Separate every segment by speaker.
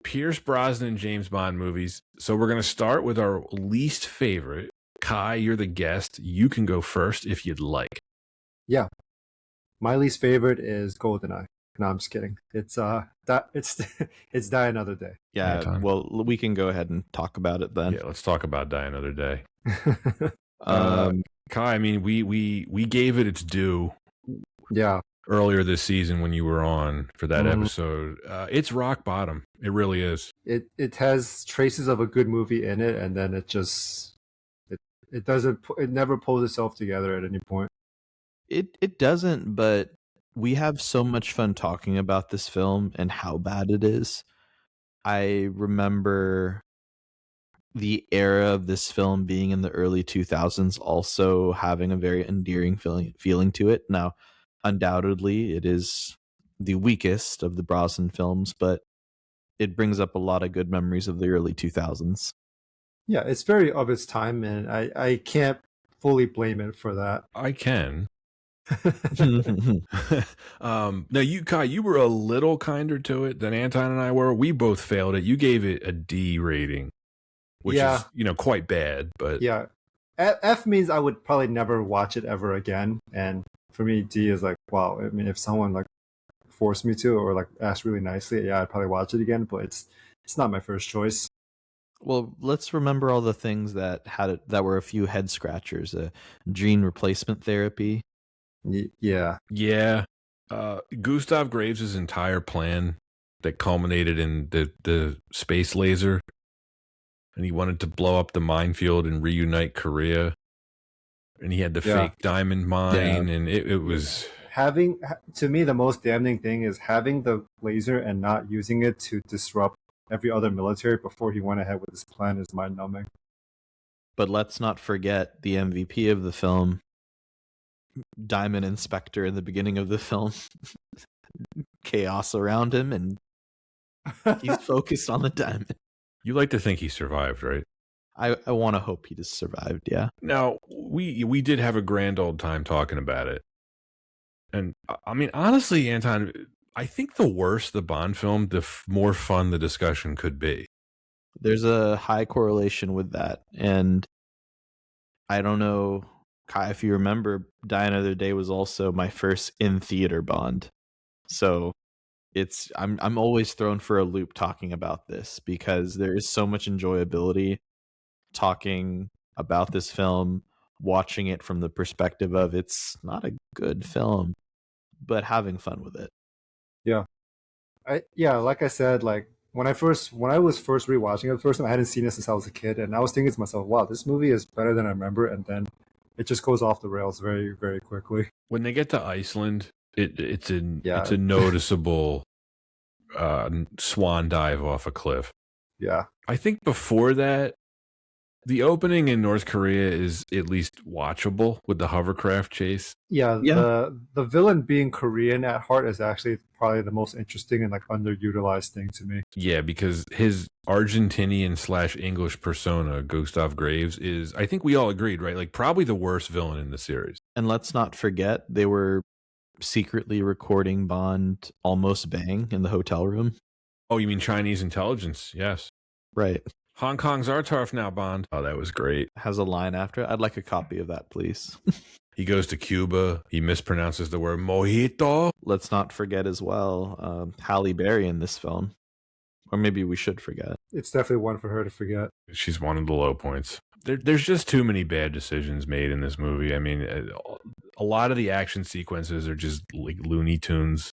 Speaker 1: Pierce Brosnan James Bond movies. So we're going to start with our least favorite. Kai, you're the guest. You can go first if you'd like.
Speaker 2: Yeah. My least favorite is GoldenEye. No, I'm just kidding. It's it's Die Another Day.
Speaker 3: Yeah,
Speaker 1: Anton?
Speaker 3: well, we can go ahead and talk about it then.
Speaker 1: Yeah, let's talk about Die Another Day. Kai, I mean, we gave it its due.
Speaker 2: Yeah.
Speaker 1: Earlier this season when you were on for that episode. It's rock bottom. It really is.
Speaker 2: It has traces of a good movie in it, and then it never pulls itself together at any point.
Speaker 3: It doesn't, but we have so much fun talking about this film and how bad it is. I remember the era of this film being in the early 2000s also having a very endearing feeling to it. Now, undoubtedly, it is the weakest of the Brosnan films, but it brings up a lot of good memories of the early 2000s.
Speaker 2: Yeah, it's very of its time, and I can't fully blame it for that.
Speaker 1: I can. Now, Kai, you were a little kinder to it than Anton and I were. We both failed it. You gave it a D rating, which is, quite bad. But
Speaker 2: yeah, F means I would probably never watch it ever again, and for me, D is like, wow. I mean, if someone like forced me to or like asked really nicely, yeah, I'd probably watch it again. But it's not my first choice.
Speaker 3: Well, let's remember all the things that were a few head scratchers. Gene replacement therapy.
Speaker 2: Yeah.
Speaker 1: Gustav Graves' entire plan that culminated in the space laser, and he wanted to blow up the minefield and reunite Korea. And he had the fake diamond mine, and it was...
Speaker 2: To me, the most damning thing is having the laser and not using it to disrupt every other military before he went ahead with his plan is mind-numbing.
Speaker 3: But let's not forget the MVP of the film, Diamond Inspector in the beginning of the film. Chaos around him, and he's focused on the diamond.
Speaker 1: You like to think he survived, right?
Speaker 3: I want to hope he just survived, yeah.
Speaker 1: Now, we did have a grand old time talking about it. And, I mean, honestly, Anton, I think the worse the Bond film, the more fun the discussion could be.
Speaker 3: There's a high correlation with that. And I don't know, Kai, if you remember, Die Another Day was also my first in-theater Bond. So I'm always thrown for a loop talking about this because there is so much enjoyability talking about this film, watching it from the perspective of it's not a good film, but having fun with it.
Speaker 2: Like I said, like when I was first rewatching it the first time, I hadn't seen it since I was a kid, and I was thinking to myself, wow, this movie is better than I remember, and then it just goes off the rails very, very quickly.
Speaker 1: When they get to Iceland, it's a noticeable swan dive off a cliff.
Speaker 2: Yeah.
Speaker 1: I think before that, the opening in North Korea is at least watchable with the hovercraft chase.
Speaker 2: Yeah. The villain being Korean at heart is actually probably the most interesting and like underutilized thing to me.
Speaker 1: Yeah, because his Argentinian/English persona, Gustav Graves, is, I think we all agreed, right? Like probably the worst villain in the series.
Speaker 3: And let's not forget, they were secretly recording Bond Almost Bang in the hotel room.
Speaker 1: Oh, you mean Chinese intelligence? Yes.
Speaker 3: Right.
Speaker 1: Hong Kong's our turf now, Bond. Oh, that was great.
Speaker 3: Has a line after it. I'd like a copy of that, please.
Speaker 1: He goes to Cuba. He mispronounces the word mojito.
Speaker 3: Let's not forget as well, Halle Berry in this film. Or maybe we should forget.
Speaker 2: It's definitely one for her to forget.
Speaker 1: She's one of the low points. There's just too many bad decisions made in this movie. I mean, a lot of the action sequences are just like Looney Tunes.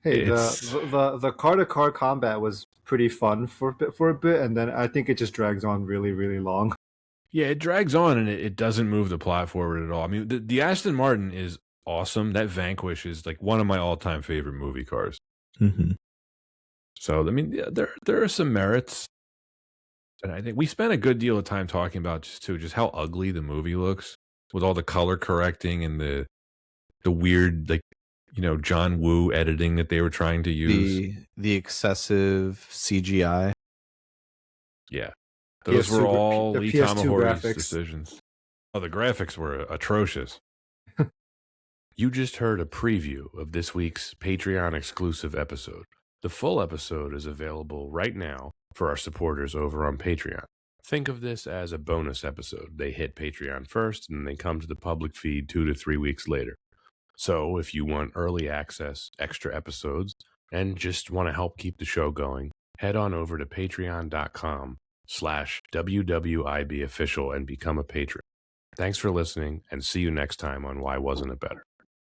Speaker 2: Hey, the car-to-car combat was pretty fun for a bit, and then I think it just drags on really, really long.
Speaker 1: Yeah, it drags on, and it doesn't move the plot forward at all. I mean, the Aston Martin is awesome. That Vanquish is like one of my all-time favorite movie cars.
Speaker 3: Mm-hmm.
Speaker 1: So, I mean, yeah, there are some merits. And I think we spent a good deal of time talking about just how ugly the movie looks with all the color correcting and the weird, like, John Woo editing that they were trying to use.
Speaker 3: The excessive CGI.
Speaker 1: Yeah. Those were all Lee Tamahori's decisions. Oh, the graphics were atrocious. You just heard a preview of this week's Patreon exclusive episode. The full episode is available right now for our supporters over on Patreon. Think of this as a bonus episode. They hit Patreon first, and they come to the public feed 2 to 3 weeks later. So if you want early access, extra episodes, and just want to help keep the show going, head on over to patreon.com/WWIBofficial and become a patron. Thanks for listening, and see you next time on Why Wasn't It Better?